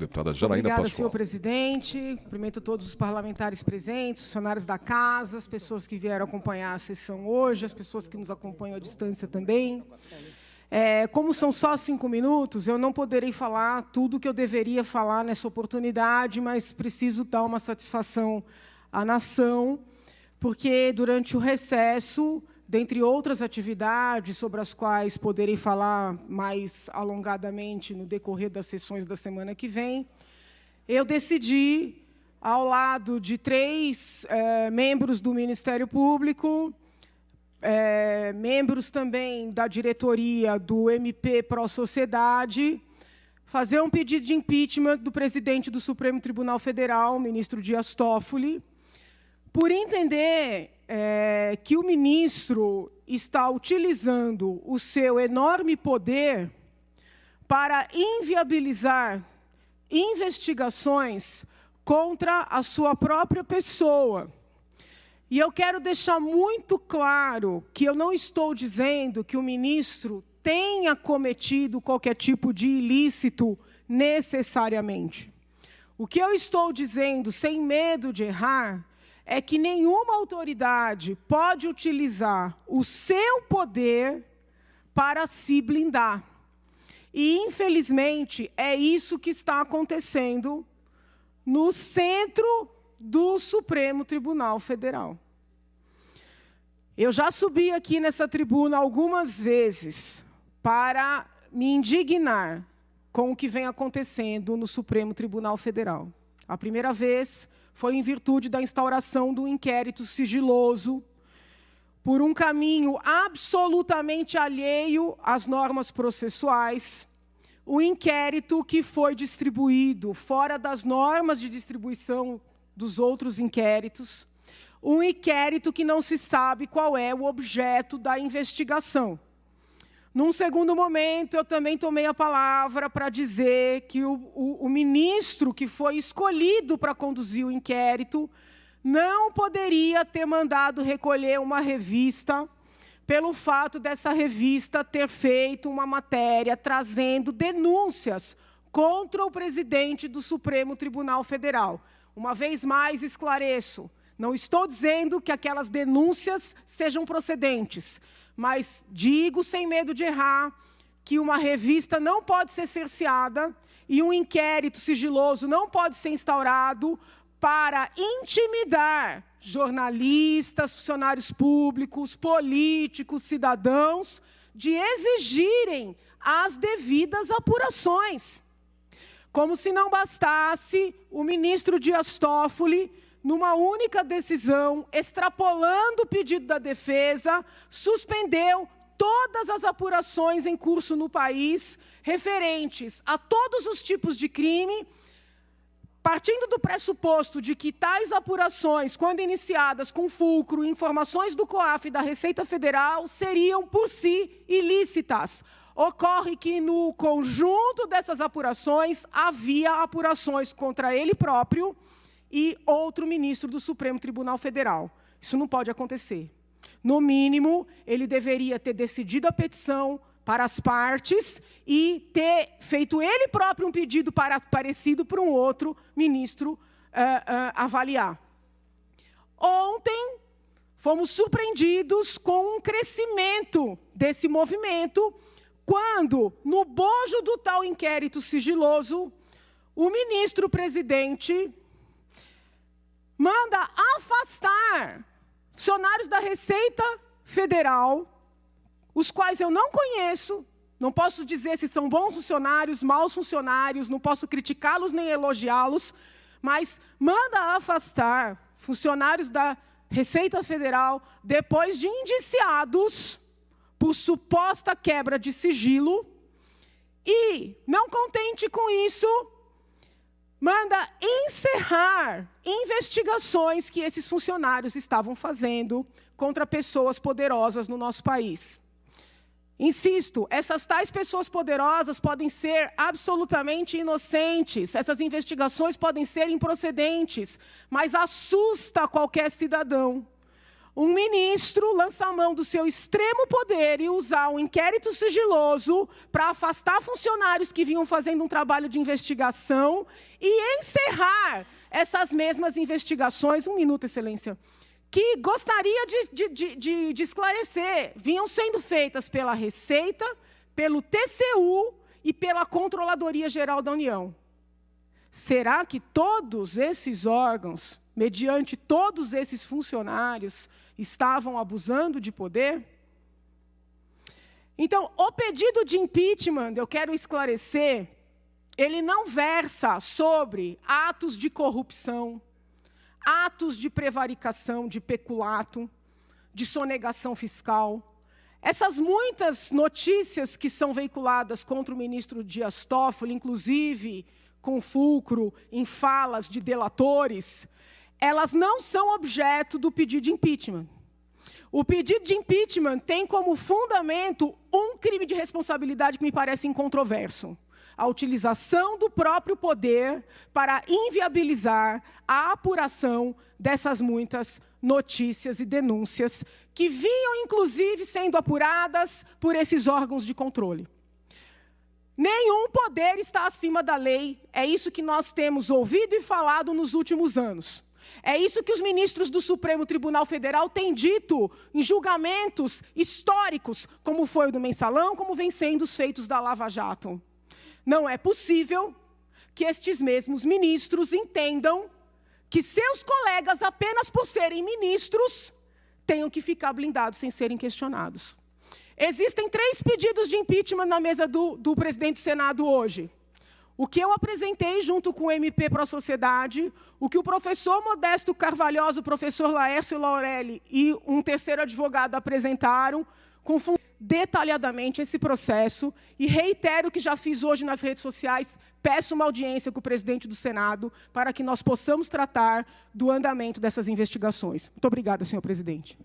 deputada Janaína Obrigada, Pascoal. senhor presidente. Cumprimento todos os parlamentares presentes, funcionários da casa, as pessoas que vieram acompanhar a sessão hoje, as pessoas que nos acompanham à distância também. Como são só 5 minutos, eu não poderei falar tudo o que eu deveria falar nessa oportunidade, mas preciso dar uma satisfação à nação, porque durante o recesso, dentre outras atividades sobre as quais poderei falar mais alongadamente no decorrer das sessões da semana que vem, eu decidi, ao lado de 3 membros do Ministério Público, membros também da diretoria do MP Pró Sociedade, fazer um pedido de impeachment do presidente do Supremo Tribunal Federal, o ministro Dias Toffoli, por entender que o ministro está utilizando o seu enorme poder para inviabilizar investigações contra a sua própria pessoa. E eu quero deixar muito claro que eu não estou dizendo que o ministro tenha cometido qualquer tipo de ilícito necessariamente. O que eu estou dizendo, sem medo de errar, é que nenhuma autoridade pode utilizar o seu poder para se blindar. E, infelizmente, é isso que está acontecendo no centro do Supremo Tribunal Federal. Eu já subi aqui nessa tribuna algumas vezes para me indignar com o que vem acontecendo no Supremo Tribunal Federal. A primeira vez foi em virtude da instauração do inquérito sigiloso, por um caminho absolutamente alheio às normas processuais, o inquérito que foi distribuído fora das normas de distribuição dos outros inquéritos, um inquérito que não se sabe qual é o objeto da investigação. Num segundo momento, eu também tomei a palavra para dizer que o ministro que foi escolhido para conduzir o inquérito não poderia ter mandado recolher uma revista pelo fato dessa revista ter feito uma matéria trazendo denúncias contra o presidente do Supremo Tribunal Federal. Uma vez mais, esclareço, não estou dizendo que aquelas denúncias sejam procedentes, mas digo, sem medo de errar, que uma revista não pode ser cerceada e um inquérito sigiloso não pode ser instaurado para intimidar jornalistas, funcionários públicos, políticos, cidadãos, de exigirem as devidas apurações. Como se não bastasse, o ministro Dias Toffoli, numa única decisão, extrapolando o pedido da defesa, suspendeu todas as apurações em curso no país, referentes a todos os tipos de crime, partindo do pressuposto de que tais apurações, quando iniciadas com fulcro em informações do COAF e da Receita Federal, seriam por si ilícitas. Ocorre que no conjunto dessas apurações havia apurações contra ele próprio e outro ministro do Supremo Tribunal Federal. Isso não pode acontecer. No mínimo, ele deveria ter decidido a petição para as partes e ter feito ele próprio um pedido parecido para um outro ministro avaliar. Ontem, fomos surpreendidos com um crescimento desse movimento, quando, no bojo do tal inquérito sigiloso, o ministro-presidente manda afastar funcionários da Receita Federal, os quais eu não conheço, não posso dizer se são bons funcionários, maus funcionários, não posso criticá-los nem elogiá-los, mas manda afastar funcionários da Receita Federal depois de indiciados por suposta quebra de sigilo e, não contente com isso, manda encerrar investigações que esses funcionários estavam fazendo contra pessoas poderosas no nosso país. Insisto, essas tais pessoas poderosas podem ser absolutamente inocentes, essas investigações podem ser improcedentes, mas assusta qualquer cidadão um ministro lançar a mão do seu extremo poder e usar um inquérito sigiloso para afastar funcionários que vinham fazendo um trabalho de investigação e encerrar essas mesmas investigações, um minuto, Excelência, que gostaria de esclarecer, vinham sendo feitas pela Receita, pelo TCU e pela Controladoria Geral da União. Será que todos esses órgãos, mediante todos esses funcionários, estavam abusando de poder? Então, o pedido de impeachment, eu quero esclarecer, ele não versa sobre atos de corrupção, atos de prevaricação, de peculato, de sonegação fiscal. Essas muitas notícias que são veiculadas contra o ministro Dias Toffoli, inclusive com fulcro em falas de delatores, elas não são objeto do pedido de impeachment. O pedido de impeachment tem como fundamento um crime de responsabilidade que me parece incontroverso: a utilização do próprio poder para inviabilizar a apuração dessas muitas notícias e denúncias que vinham, inclusive, sendo apuradas por esses órgãos de controle. Nenhum poder está acima da lei, é isso que nós temos ouvido e falado nos últimos anos. É isso que os ministros do Supremo Tribunal Federal têm dito em julgamentos históricos, como foi o do Mensalão, como vem sendo os feitos da Lava Jato. Não é possível que estes mesmos ministros entendam que seus colegas, apenas por serem ministros, tenham que ficar blindados sem serem questionados. Existem 3 pedidos de impeachment na mesa do presidente do Senado hoje. O que eu apresentei junto com o MP para a Sociedade, o que o professor Modesto Carvalhosa, o professor Laércio Laurelli e um terceiro advogado apresentaram, detalhadamente esse processo, e reitero o que já fiz hoje nas redes sociais, peço uma audiência com o presidente do Senado para que nós possamos tratar do andamento dessas investigações. Muito obrigada, senhor presidente.